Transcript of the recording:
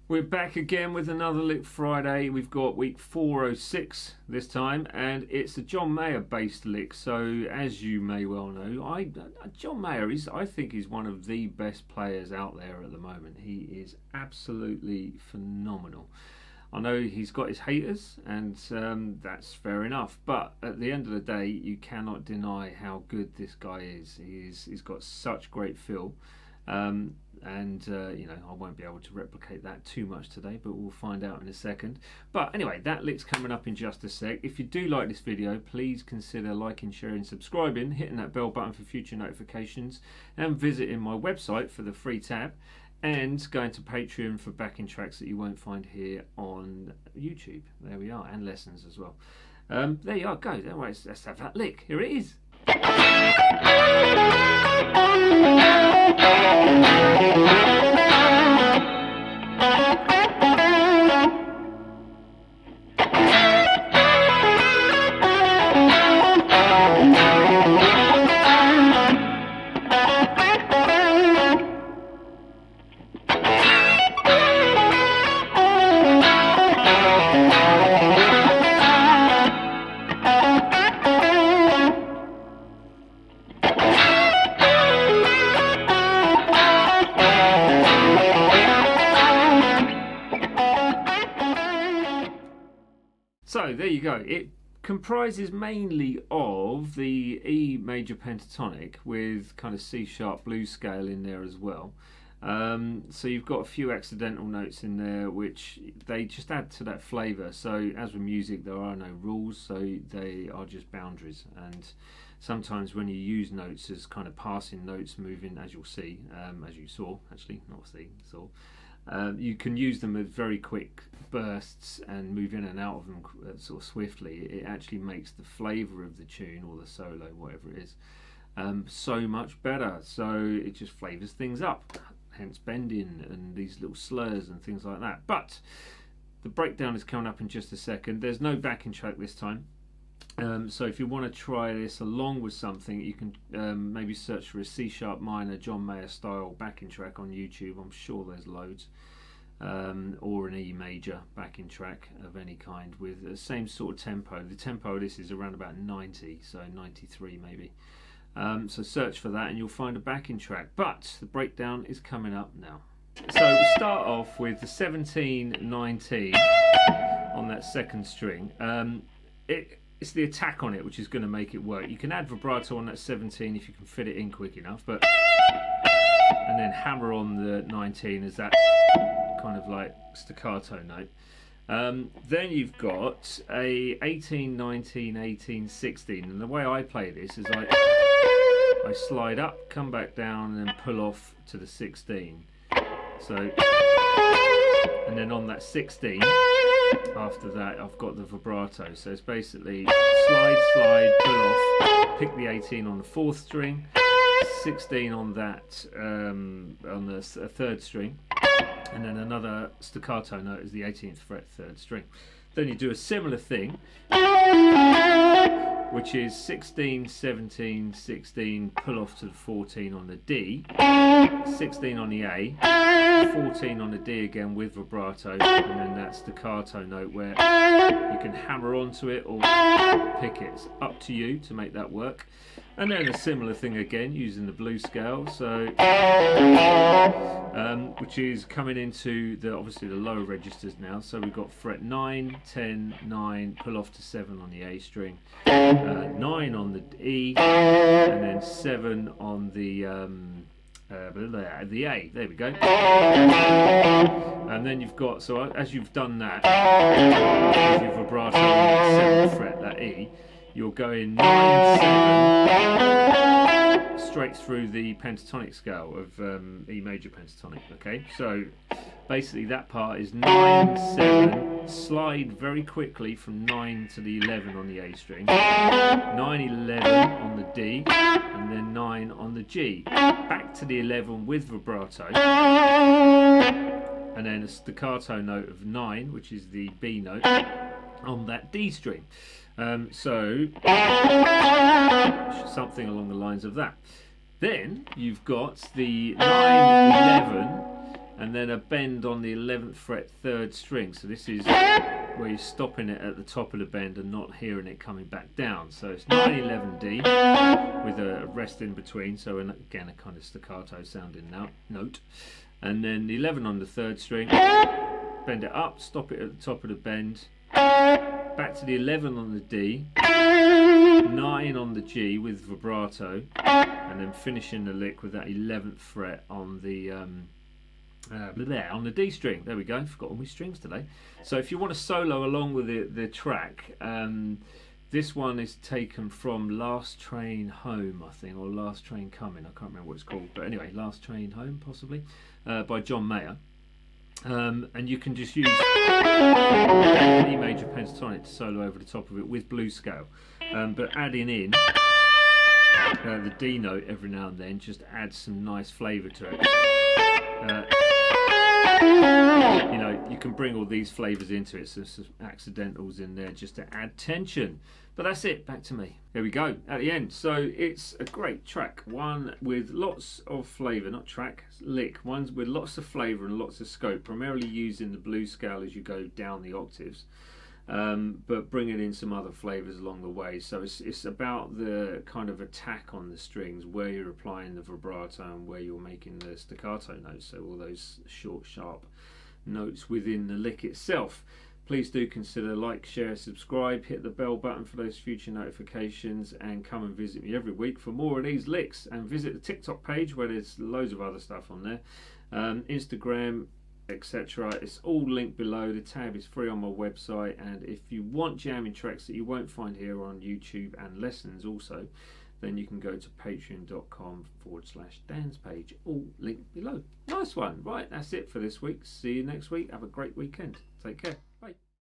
We're back again with another Lick Friday. We've got week 406 this time, and it's a John Mayer based lick. So as you may well know, John Mayer I think he's one of the best players out there at the moment. He is absolutely phenomenal. I know he's got his haters, and that's fair enough, but at the end of the day you cannot deny how good this guy is. He's got such great feel. You know, I won't be able to replicate that too much today, but we'll find out in a second. But anyway, that lick's coming up in just a sec. If you do like this video, please consider liking, sharing, subscribing, hitting that bell button for future notifications, and visiting my website for the free tab, and going to Patreon for backing tracks that you won't find here on YouTube. There we are, and lessons as well. There you are, go. Anyway, let's have that lick. Here it is. So there you go. It comprises mainly of the E major pentatonic with kind of C sharp blues scale in there as well. So you've got a few accidental notes in there which they just add to that flavour. So as with music, there are no rules, so they are just boundaries. And sometimes when you use notes as kind of passing notes, moving, as you'll see, as you saw, actually, not see, saw. You can use them as very quick bursts and move in and out of them sort of swiftly. It actually makes the flavour of the tune or the solo, whatever it is, so much better. So it just flavours things up, hence bending and these little slurs and things like that. But the breakdown is coming up in just a second. There's no backing track this time. So if you want to try this along with something, you can maybe search for a C sharp minor John Mayer style backing track on YouTube. I'm sure there's loads. Or an E major backing track of any kind with the same sort of tempo. The tempo of this is around about 90, so 93 maybe. So search for that and you'll find a backing track. But the breakdown is coming up now. So we'll start off with the 17-19 on that second string. It's the attack on it which is going to make it work. You can add vibrato on that 17 if you can fit it in quick enough, but and then hammer on the 19 as that kind of like staccato note. Then you've got a 18, 19, 18, 16, and the way I play this is I slide up, come back down, and then pull off to the 16. So, and then on that 16, after that I've got the vibrato. So it's basically slide, pull off, pick the 18 on the 4th string, 16 on that on the 3rd string, and then another staccato note is the 18th fret 3rd string. Then you do a similar thing, which is 16, 17, 16, pull off to the 14 on the D, 16 on the A, 14 on the D again with vibrato, and then that staccato note where you can hammer onto it or pick it. It's up to you to make that work. And then a similar thing again using the blues scale, so which is coming into the obviously the lower registers now. So we've got fret 9, 10, 9, pull off to 7 on the A string, 9 on the E, and then 7 on the A. There we go. And then you've got, so as you've done that, with your vibrato on the 7th fret, that E, you're going 9, 7 straight through the pentatonic scale of E major pentatonic. Okay, so basically that part is 9, 7, slide very quickly from 9 to the 11 on the A string, 9, 11 on the D, and then 9 on the G, back to the 11 with vibrato, and then a staccato note of 9, which is the B note, on that D string. So something along the lines of that. Then you've got the 9, 11 and then a bend on the 11th fret 3rd string. So this is where you're stopping it at the top of the bend and not hearing it coming back down. So it's 9, 11 D with a rest in between, so again a kind of staccato sounding note. And then the 11 on the 3rd string, bend it up, stop it at the top of the bend, back to the 11 on the D, 9 on the G with vibrato, and then finishing the lick with that 11th fret on the on the D string. There we go, forgot all my strings today. So if you want to solo along with the track, this one is taken from Last Train Home, I think, or Last Train Coming, I can't remember what it's called, but anyway, Last Train Home possibly, by John Mayer. And you can just use E major pentatonic to solo over the top of it with blues scale, but adding in the D note every now and then just adds some nice flavour to it. You know, you can bring all these flavours into it, so some accidentals in there just to add tension. But that's it, back to me. There we go, at the end. So it's a great track, one with lots of flavour, not track, lick, ones with lots of flavour and lots of scope, primarily using the blues scale as you go down the octaves, but bringing in some other flavours along the way. So it's about the kind of attack on the strings, where you're applying the vibrato and where you're making the staccato notes, so all those short, sharp notes within the lick itself. Please do consider like, share, subscribe, hit the bell button for those future notifications, and come and visit me every week for more of these licks, and visit the TikTok page where there's loads of other stuff on there, Instagram, etc. It's all linked below. The tab is free on my website, and if you want jamming tracks that you won't find here on YouTube and lessons also, then you can go to patreon.com/Dan's page, all linked below. Nice one. Right, that's it for this week. See you next week. Have a great weekend. Take care. Bye.